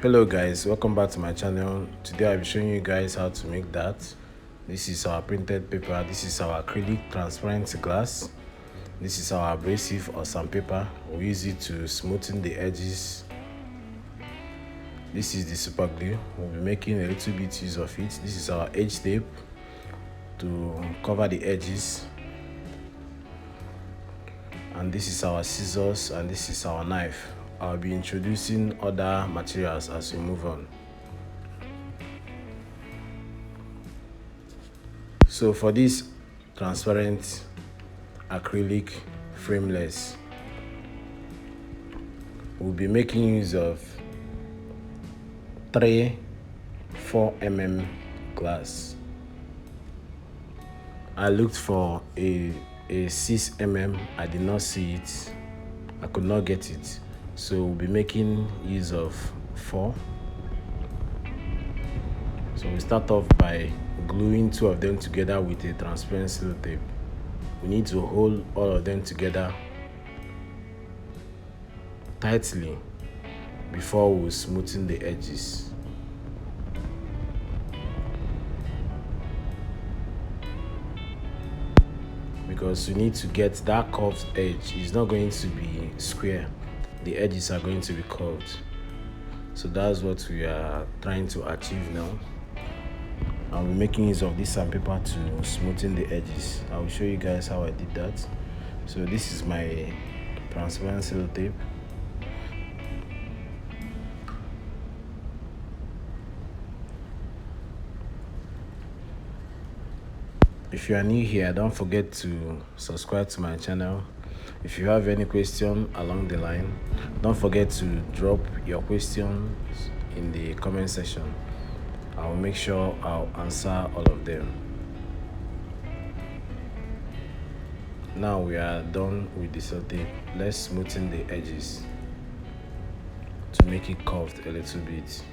Hello guys, welcome back to my channel. Today I'll be showing you guys how to make that. This is our printed paper. This is our acrylic transparent glass. This is our abrasive or sandpaper. We use it to smoothen the edges. This is the super glue. We'll be making a little bit use of it. This is our edge tape to cover the edges. And this is our scissors, and this is our knife. I'll be introducing other materials as we move on. So for this transparent acrylic frameless, we'll be making use of 4 mm glass. I looked for a 6 mm. I did not see it. I could not get it. So we'll be making use of 4. So we start off by gluing 2 of them together with a transparent sellotape. We need to hold all of them together tightly before we smoothen the edges. Because we need to get that curved edge. It's not going to be square. The edges are going to be curved. So that's what we are trying to achieve now. I'll be making use of this sandpaper to smoothen the edges. I will show you guys how I did that. So this is my transparent sellotape. If you are new here, don't forget to subscribe to my channel. If you have any question along the line, don't forget to drop your questions in the comment section. I will make sure I'll answer all of them. Now we are done with the sellotape. Let's smoothen the edges to make it curved a little bit.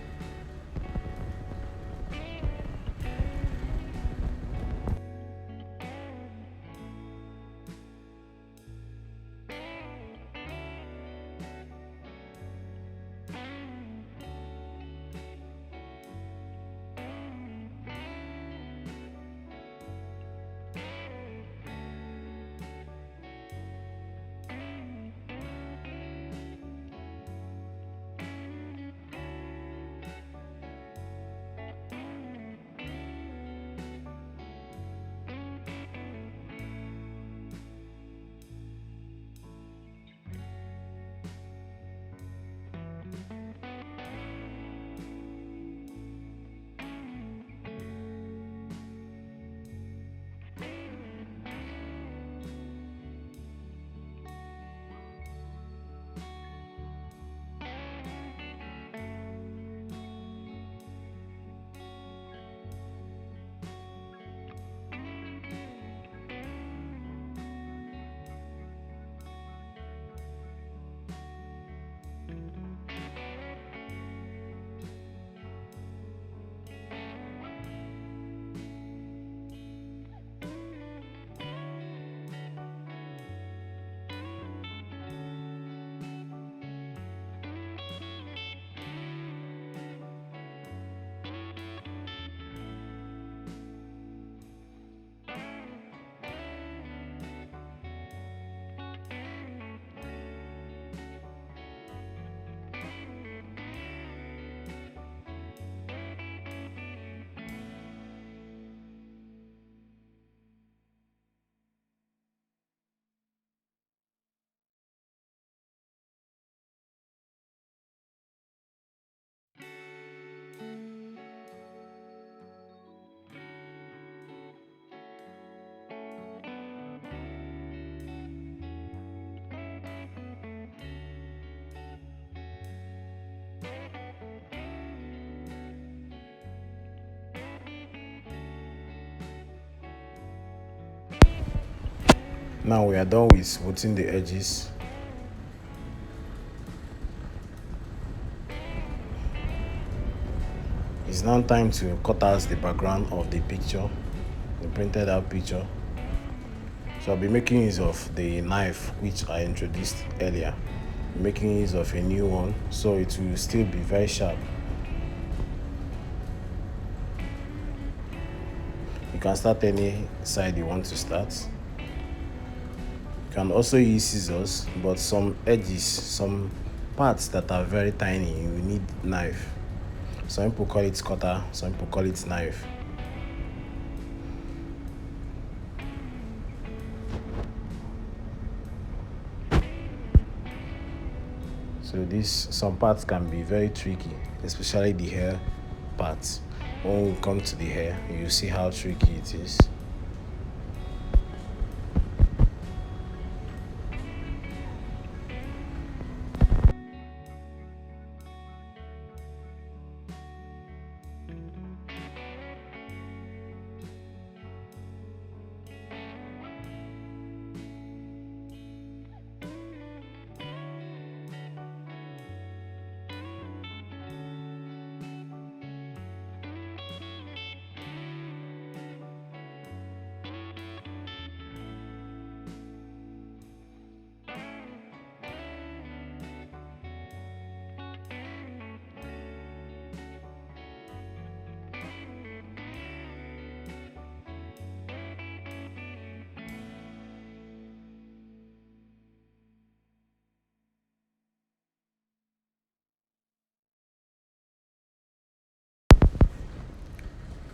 Now we are done with smoothing the edges. It's now time to cut out the background of the picture, the printed out picture. So I'll be making use of the knife which I introduced earlier. I'm making use of a new one so it will still be very sharp can start any side you want to start. You can also use scissors, but some edges, some parts that are very tiny, you need knife. Some people call it cutter, some people call it knife. So some parts can be very tricky, especially the hair parts. When we come to the hair, you see how tricky it is.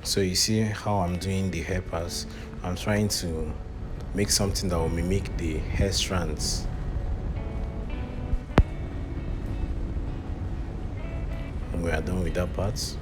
So you see how I'm doing the hair parts. I'm trying to make something that will mimic the hair strands. And we are done with that part.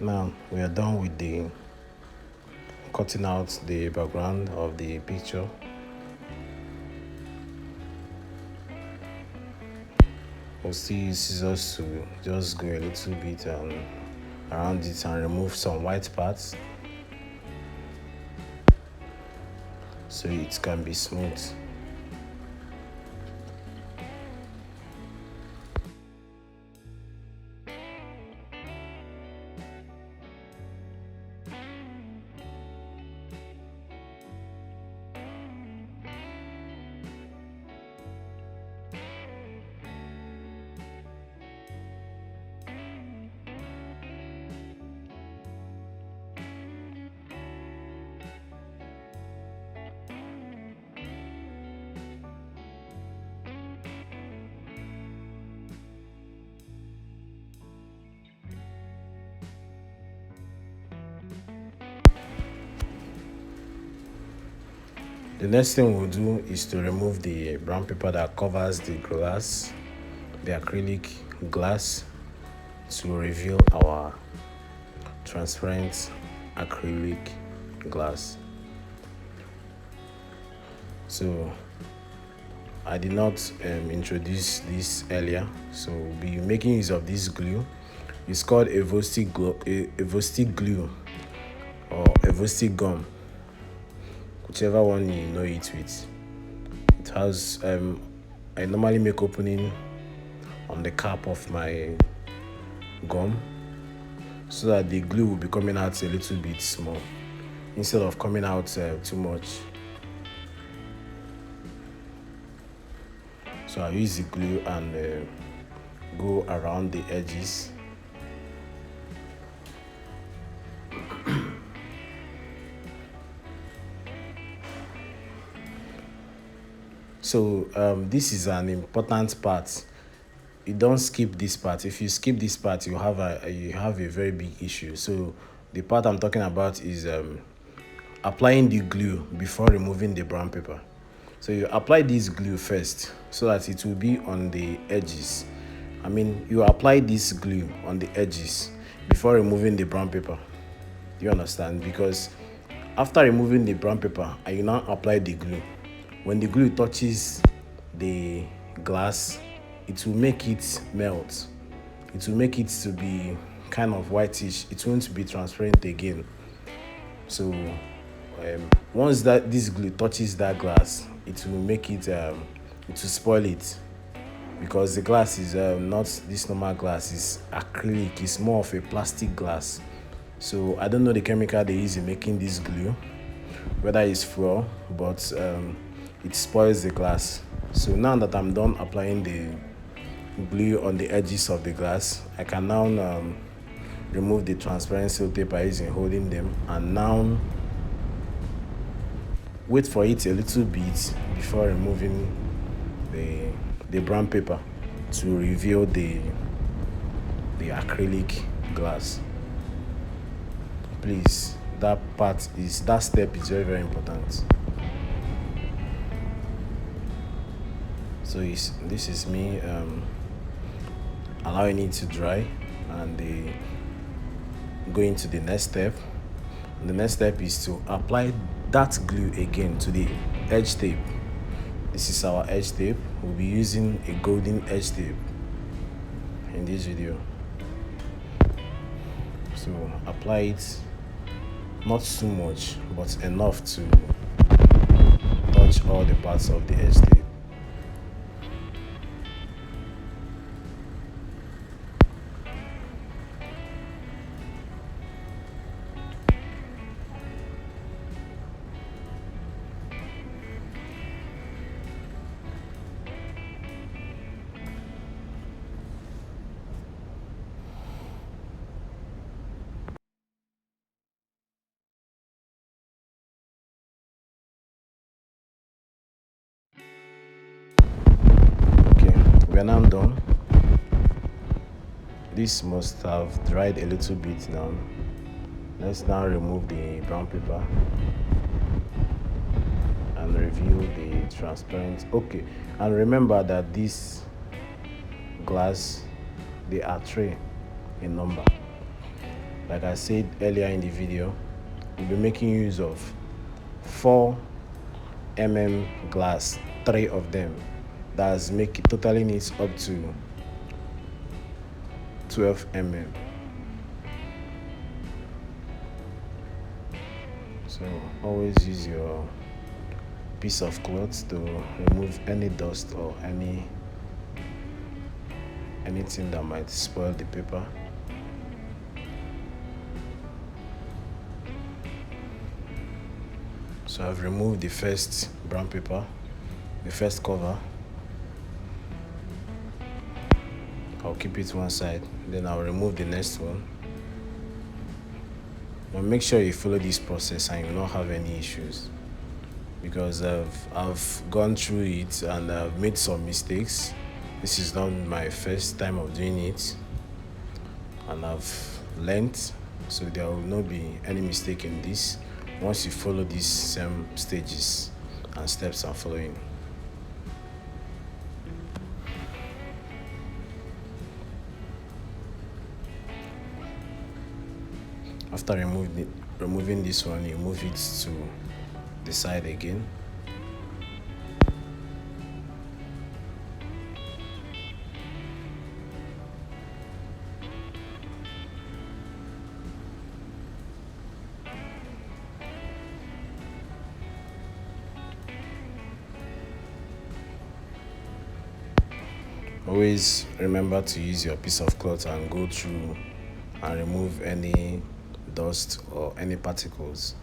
Now we are done with the cutting out the background of the picture. We'll still use scissors to just go a little bit around it and remove some white parts so it can be smooth. The next thing we'll do is to remove the brown paper that covers the glass the acrylic glass to reveal our transparent acrylic glass. So I did not introduce this earlier, so we'll be making use of this glue. It's called Adhesive glue or Adhesive gum, whichever one you know it with. It has I normally make opening on the cap of my gum so that the glue will be coming out a little bit small instead of coming out too much. So I use the glue and go around the edges. So this is an important part. You don't skip this part. If you skip this part, you have a very big issue. So the part I'm talking about is applying the glue before removing the brown paper. So you apply this glue first so that it will be on the edges. I mean, you apply this glue on the edges before removing the brown paper. Do you understand? Because after removing the brown paper and you now apply the glue, when the glue touches the glass, it will make it melt. It will make it to be kind of whitish. It won't be transparent again. So once that this glue touches that glass, it will make it it will spoil it, because the glass is not this normal glass. It's acrylic. It's more of a plastic glass. So I don't know the chemical they use in making this glue, whether it's fluor, but it spoils the glass. So now that I'm done applying the glue on the edges of the glass, I can now remove the transparent seal tape by using holding them, and now wait for it a little bit before removing the brown paper to reveal the acrylic glass. Please, that step is very important. So this is me allowing it to dry and going to the next step. And the next step is to apply that glue again to the edge tape. This is our edge tape. We'll be using a golden edge tape in this video. So apply it, not too much, but enough to touch all the parts of the edge tape. We are now done. This must have dried a little bit now. Let's now remove the brown paper and reveal the transparent. Okay, and remember that this glass, they are 3 in number. Like I said earlier in the video, we'll be making use of 4 mm glass, 3 of them. That's make it totally needs up to 12 mm. So always use your piece of cloth to remove any dust or anything that might spoil the paper. So I've removed the first brown paper, the first cover. I'll keep it one side, then I'll remove the next one. But make sure you follow this process and you will not have any issues, because I've gone through it and I've made some mistakes. This is not my first time of doing it, and I've learned, so there will not be any mistake in this once you follow these same stages and steps I'm following. After removing this one, you move it to the side again. Always remember to use your piece of cloth and go through and remove any dust or any particles.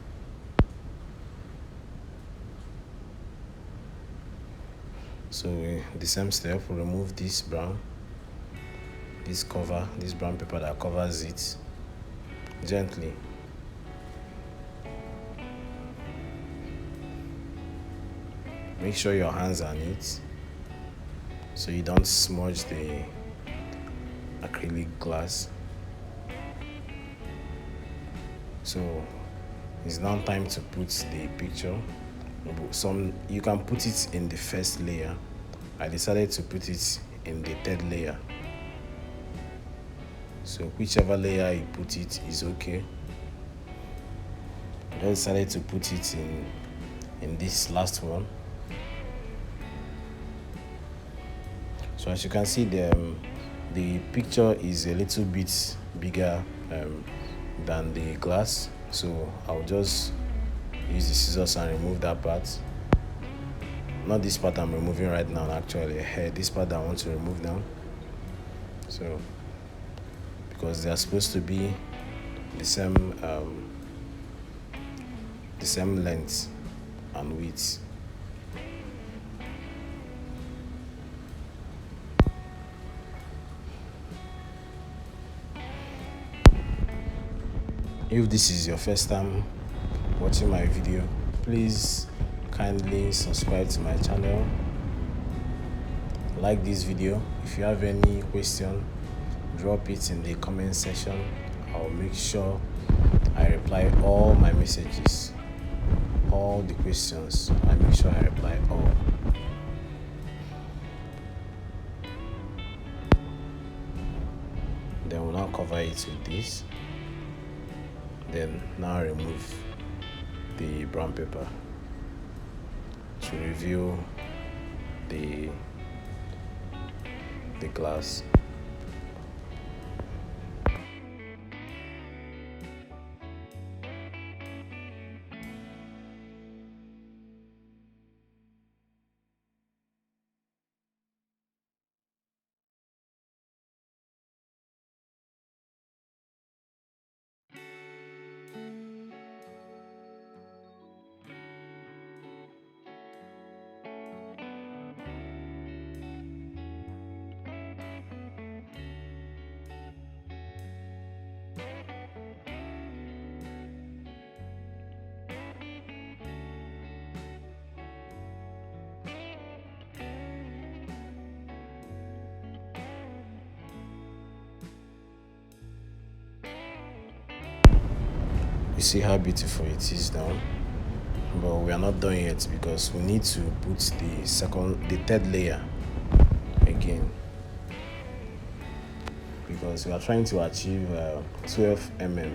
So the same step, we'll remove this brown paper that covers it gently. Make sure your hands are neat so you don't smudge the acrylic glass. So it's now time to put the picture. You can put it in the first layer. I decided to put it in the third layer. So whichever layer you put it is okay. I decided to put it in this last one. So as you can see, the picture is a little bit bigger than the glass. So I'll just use the scissors and remove that part. Not this part I'm removing right now, actually. This part I want to remove now. So because they are supposed to be the same length and width. If this is your first time watching my video, please kindly subscribe to my channel, like this video. If you have any question, drop it in the comment section. I'll make sure I reply all my messages, all the questions. I make sure I reply all. Then we'll now cover it with this. Then now remove the brown paper to reveal the glass. You see how beautiful it is now, but we are not done yet because we need to put the third layer again, because we are trying to achieve 12 mm.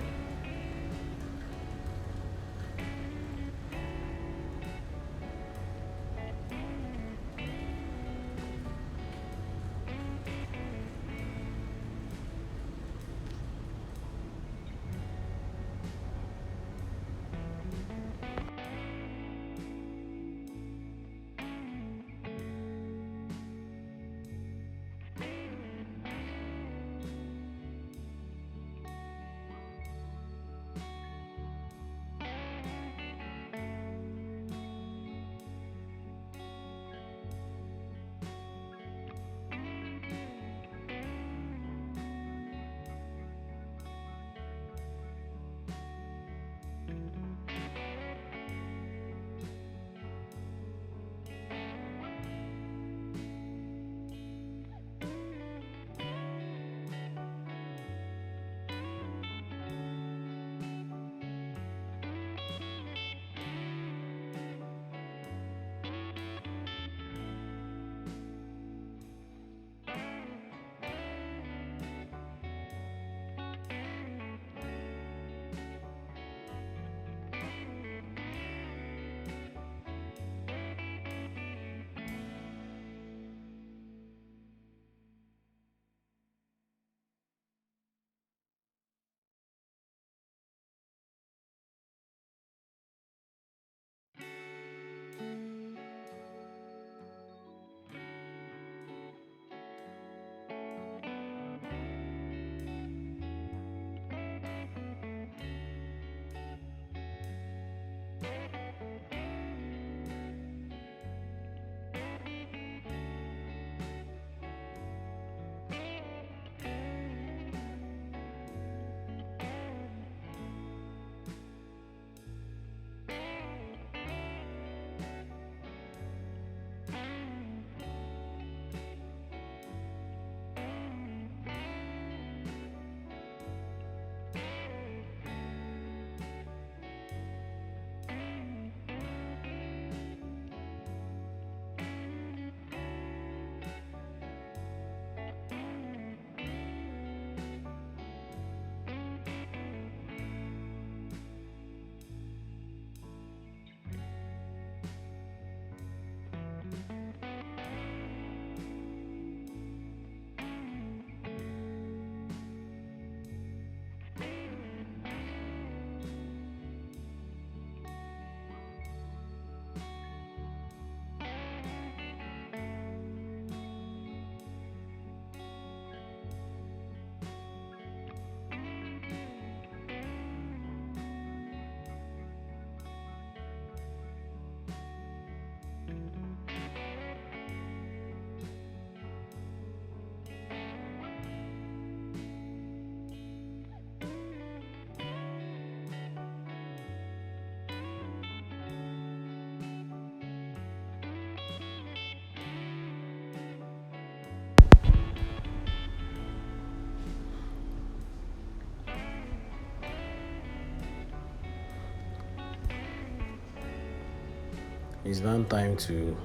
It's now time to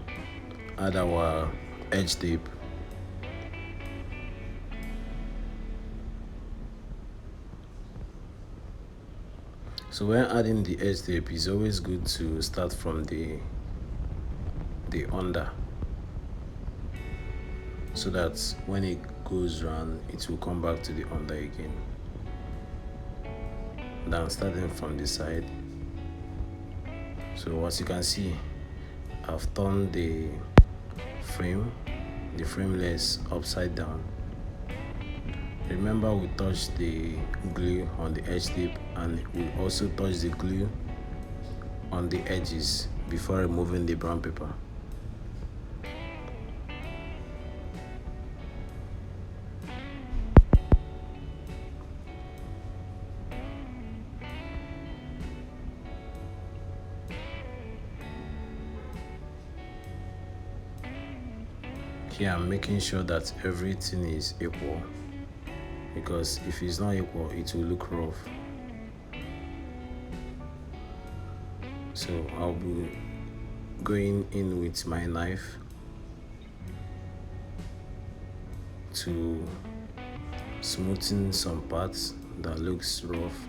add our edge tape. So when adding the edge tape, it's always good to start from the under, so that when it goes round, it will come back to the under again. Then starting from the side. So as you can see, I've turned the frameless upside down. Remember, we touched the glue on the edge tape, and we also touched the glue on the edges before removing the brown paper. Here I'm making sure that everything is equal, because if it's not equal, it will look rough. So I'll be going in with my knife to smoothen some parts that looks rough.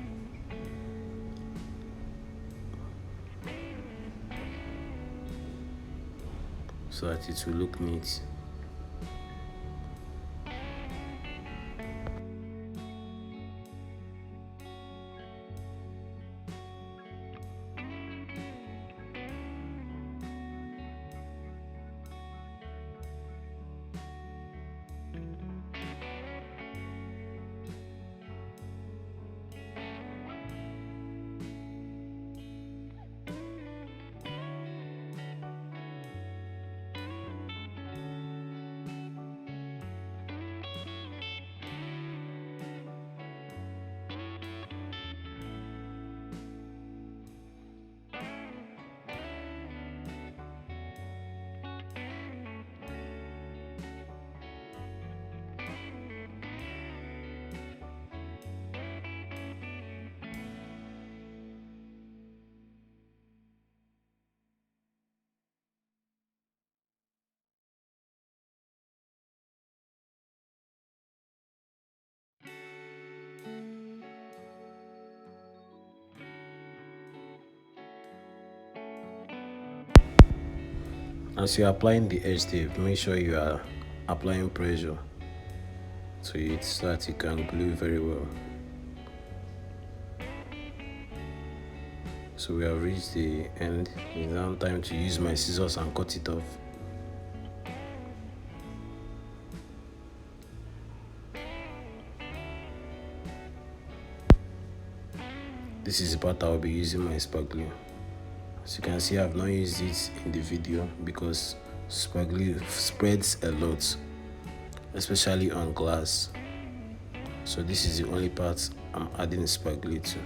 So that it will look neat. As you're applying the edge tape, make sure you are applying pressure to it so that it can glue very well. So we have reached the end. It's now time to use my scissors and cut it off. This is the part I'll be using my spark glue. As you can see, I've not used it in the video because spark glue spreads a lot, especially on glass. So this is the only part I'm adding spark glue to.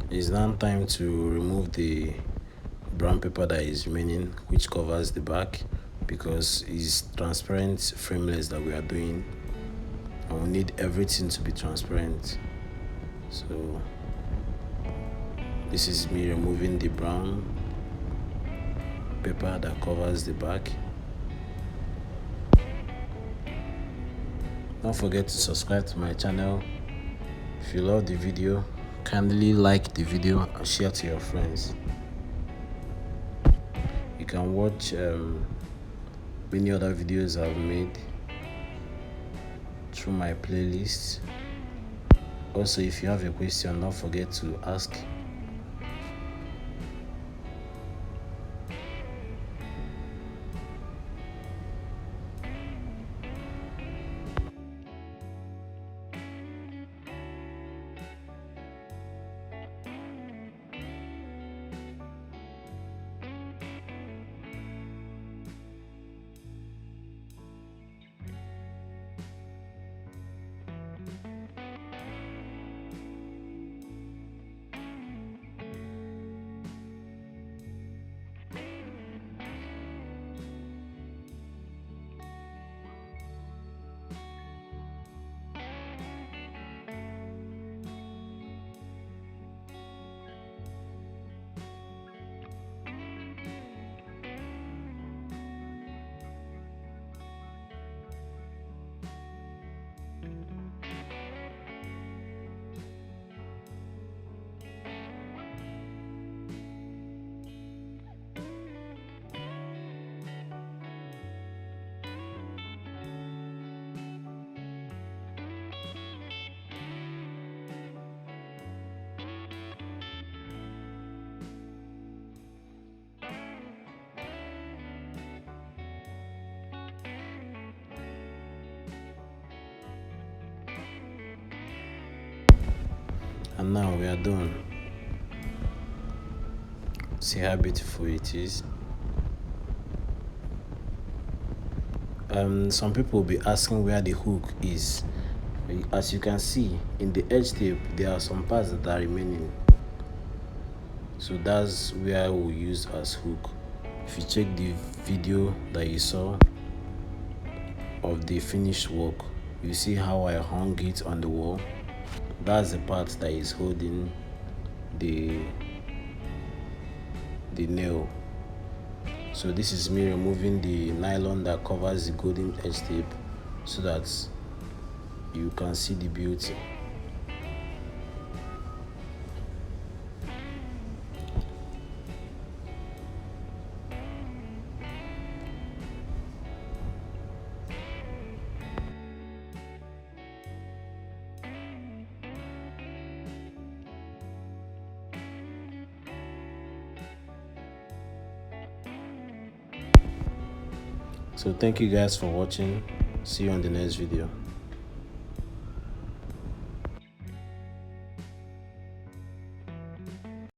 It's now time to remove the brown paper that is remaining, which covers the back, because it's transparent frameless that we are doing and we need everything to be transparent. So this is me removing the brown paper that covers the back. Don't forget to subscribe to my channel. If you love the video, kindly like the video and share to your friends. You can watch many other videos I've made through my playlist. Also, if you have a question, don't forget to ask. And now we are done. See how beautiful it is. Some people will be asking where the hook is. As you can see in the edge tape, there are some parts that are remaining, so that's where we'll use as hook. If you check the video that you saw of the finished work, you see how I hung it on the wall. That's the part that is holding the nail. So this is me removing the nylon that covers the golden edge tape so that you can see the beauty. So thank you guys for watching. See you on the next video.